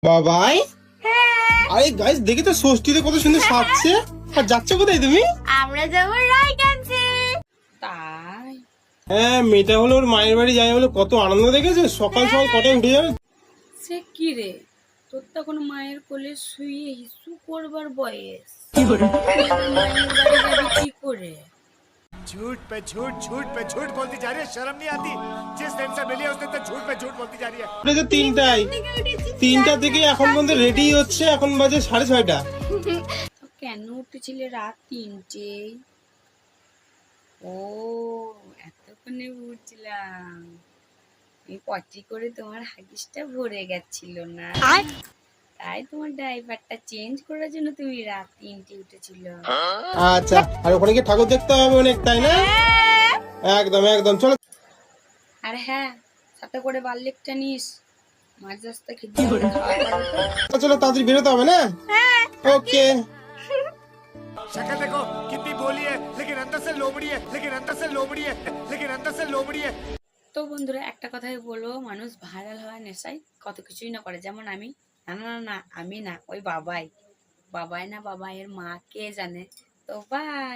বাবাই, হ্যাঁ, আরে গাইস দেখি তো ষষ্ঠীতে কত সুন্দর সাজছে। আর যাচ্ছ কোথায় তুমি? আমরা যাবো রায়গঞ্জে। তাই হ্যাঁ, মেয়েটা হলো ওর মায়ের বাড়ি যাই বলে কত আনন্দ দেখেছে। সকাল সকাল কটায় উঠে যাবে। সে কি রে, তোর তখন মায়ের কোলে শুয়ে হিসু করবার বয়স। মায়ের বাড়ি যাবি কি করে? झूठ पे झूठ झूठ पे झूठ बोलती जा रही है। शर्म नहीं आती? जिस दिन से मिली है उस दिन से झूठ पे झूठ बोलती जा रही है। উঠেছে তিনটায়, তিনটা থেকে এখন পর্যন্ত রেডি হচ্ছে। এখন বাজে 6:30। তো কেন উঠেছিলে রাত 3টে? ও, এতক্ষণে বুঝলাম। এই পটি করে তোমার হাগিসটা ভরে গেছিল না, তাই তোমার ড্রাইভারটা চেঞ্জ করার জন্য তুমি রাত 3টে উঠেছিল। আচ্ছা, আর ওখানে কি ঠাকুর দেখতে হবে অনেক, তাই না? একদম একদম, চলো। আর হ্যাঁ, সাথে করে বার্লিকটা নিস, মাঝ রাস্তা খেতে হবে, খাওয়া দাওয়া তো। চলো তাড়াতাড়ি বেরোতে হবে না? ওকে। शक्ल देखो कितनी बोली है, लेकिन अंदर से लोमड़ी है, लेकिन अंदर से लोमड़ी है, लेकिन अंदर से लोमड़ी है। তো বন্ধুরা, একটা কথাই বলবো, মানুষ ভাইরাল হওয়ার নেশায় কত কিছুই না করে। যেমন আমি, না না না না, আমি না, ওই বাবাই, বাবাই না বাবাইয়ের মা, কে জানে। তো বাই।